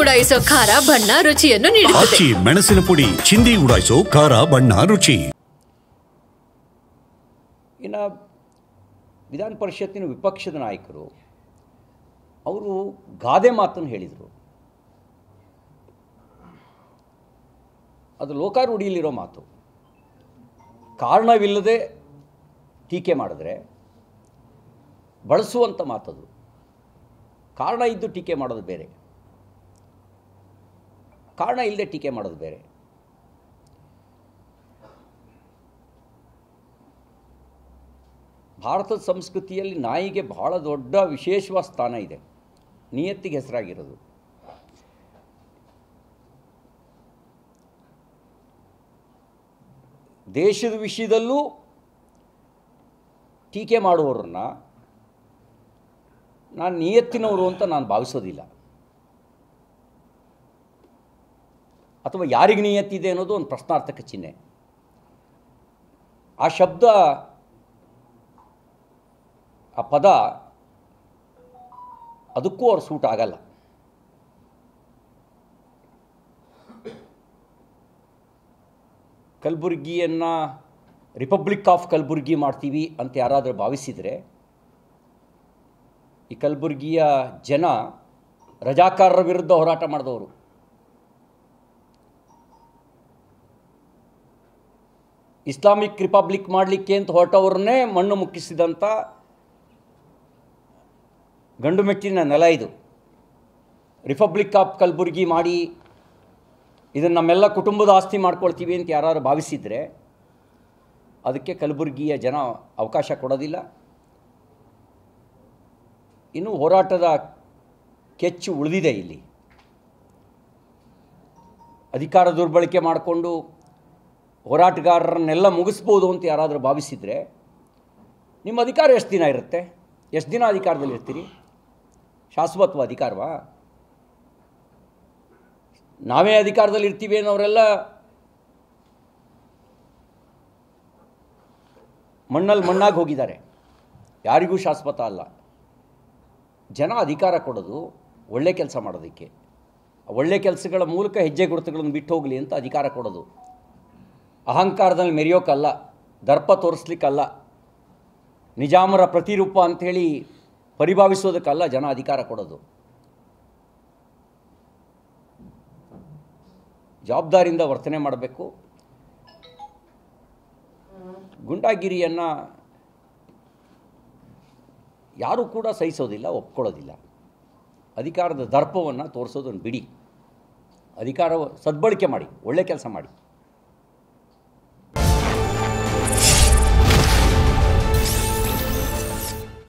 ಉಡಾಯಿಸೋ ಖಾರ ಬಣ್ಣ ರುಚಿಯನ್ನು ನೀಡುತ್ತದೆ. ಮೆಣಸಿನ ಪುಡಿ ಚಿಂದಿ ಉಡಾಯಿಸೋ ಖಾರ ಬಣ್ಣ ರುಚಿ. ಇನ್ನು ವಿಧಾನ ಪರಿಷತ್ತಿನ ವಿಪಕ್ಷದ ನಾಯಕರು ಅವರು ಗಾದೆ ಮಾತನ್ನು ಹೇಳಿದರು. ಅದು ಲೋಕಾರೂಢಿಯಲ್ಲಿರೋ ಮಾತು. ಕಾರಣವಿಲ್ಲದೆ ಟೀಕೆ ಮಾಡಿದ್ರೆ ಬಳಸುವಂಥ ಮಾತದು. ಕಾರಣ ಇದ್ದು ಟೀಕೆ ಮಾಡೋದು ಬೇರೆ, ಕಾರಣ ಇಲ್ಲದೆ ಟೀಕೆ ಮಾಡೋದು ಬೇರೆ. ಭಾರತದ ಸಂಸ್ಕೃತಿಯಲ್ಲಿ ನಾಯಿಗೆ ಬಹಳ ದೊಡ್ಡ ವಿಶೇಷವಾದ ಸ್ಥಾನ ಇದೆ, ನಿಯತ್ತಿಗೆ ಹೆಸರಾಗಿರೋದು. ದೇಶದ ವಿಷಯದಲ್ಲೂ ಟೀಕೆ ಮಾಡುವವ್ರನ್ನ ನಾನು ನಿಯತ್ತಿನವರು ಅಂತ ನಾನು ಭಾವಿಸೋದಿಲ್ಲ. ಅಥವಾ ಯಾರಿಗೆ ನಿಯತ್ತಿದೆ ಅನ್ನೋದು ಒಂದು ಪ್ರಶ್ನಾರ್ಥಕ ಚಿಹ್ನೆ. ಆ ಶಬ್ದ, ಆ ಪದ ಅದಕ್ಕೂ ಅವ್ರು ಸೂಟ್ ಆಗಲ್ಲ. ಕಲಬುರ್ಗಿಯನ್ನು ರಿಪಬ್ಲಿಕ್ ಆಫ್ ಕಲಬುರ್ಗಿ ಮಾಡ್ತೀವಿ ಅಂತ ಯಾರಾದರೂ ಭಾವಿಸಿದರೆ, ಈ ಕಲಬುರ್ಗಿಯ ಜನ ರಜಾಕಾರರ ವಿರುದ್ಧ ಹೋರಾಟ ಮಾಡಿದವರು. ಇಸ್ಲಾಮಿಕ್ ರಿಪಬ್ಲಿಕ್ ಮಾಡಲಿಕ್ಕೆ ಅಂತ ಹೊರಟವ್ರನ್ನೇ ಮಣ್ಣು ಮುಕ್ಕಿಸಿದಂಥ ಗಂಡು ಮೆಟ್ಟಿನ ನೆಲ ಇದು. ರಿಪಬ್ಲಿಕ್ ಆಫ್ ಕಲಬುರ್ಗಿ ಮಾಡಿ ಇದನ್ನು ನಮ್ಮೆಲ್ಲ ಕುಟುಂಬದ ಆಸ್ತಿ ಮಾಡ್ಕೊಳ್ತೀವಿ ಅಂತ ಯಾರು ಭಾವಿಸಿದರೆ ಅದಕ್ಕೆ ಕಲಬುರ್ಗಿಯ ಜನ ಅವಕಾಶ ಕೊಡೋದಿಲ್ಲ. ಇನ್ನೂ ಹೋರಾಟದ ಕೆಚ್ಚು ಉಳಿದಿದೆ ಇಲ್ಲಿ. ಅಧಿಕಾರ ದುರ್ಬಳಕೆ ಮಾಡಿಕೊಂಡು ಹೋರಾಟಗಾರರನ್ನೆಲ್ಲ ಮುಗಿಸ್ಬೋದು ಅಂತ ಯಾರಾದರೂ ಭಾವಿಸಿದರೆ ನಿಮ್ಮ ಅಧಿಕಾರ ಎಷ್ಟು ದಿನ ಇರುತ್ತೆ? ಎಷ್ಟು ದಿನ ಅಧಿಕಾರದಲ್ಲಿ ಇರ್ತೀರಿ? ಶಾಶ್ವತವ ಅಧಿಕಾರವಾ? ನಾವೇ ಅಧಿಕಾರದಲ್ಲಿ ಇರ್ತೀವಿ ಅನ್ನೋರೆಲ್ಲ ಮಣ್ಣಲ್ಲಿ ಮಣ್ಣಾಗಿ ಹೋಗಿದ್ದಾರೆ. ಯಾರಿಗೂ ಶಾಶ್ವತ ಅಲ್ಲ. ಜನ ಅಧಿಕಾರ ಕೊಡೋದು ಒಳ್ಳೆ ಕೆಲಸ ಮಾಡೋದಕ್ಕೆ, ಒಳ್ಳೆ ಕೆಲಸಗಳ ಮೂಲಕ ಹೆಜ್ಜೆ ಗುರುತುಗಳನ್ನು ಬಿಟ್ಟು ಹೋಗಲಿ ಅಂತ ಅಧಿಕಾರ ಕೊಡೋದು. ಅಹಂಕಾರದಲ್ಲಿ ಮೆರೆಯೋಕ್ಕಲ್ಲ, ದರ್ಪ ತೋರಿಸ್ಲಿಕ್ಕಲ್ಲ, ನಿಜಾಮರ ಪ್ರತಿರೂಪ ಅಂಥೇಳಿ ಪರಿಭಾವಿಸೋದಕ್ಕಲ್ಲ ಜನ ಅಧಿಕಾರ ಕೊಡೋದು. ಜವಾಬ್ದಾರಿಯಿಂದ ವರ್ತನೆ ಮಾಡಬೇಕು. ಗುಂಡಾಗಿರಿಯನ್ನು ಯಾರೂ ಕೂಡ ಸಹಿಸೋದಿಲ್ಲ, ಒಪ್ಕೊಳ್ಳೋದಿಲ್ಲ. ಅಧಿಕಾರದ ದರ್ಪವನ್ನು ತೋರಿಸೋದನ್ನು ಬಿಡಿ, ಅಧಿಕಾರ ಸದ್ಬಳಕೆ ಮಾಡಿ, ಒಳ್ಳೆ ಕೆಲಸ ಮಾಡಿ.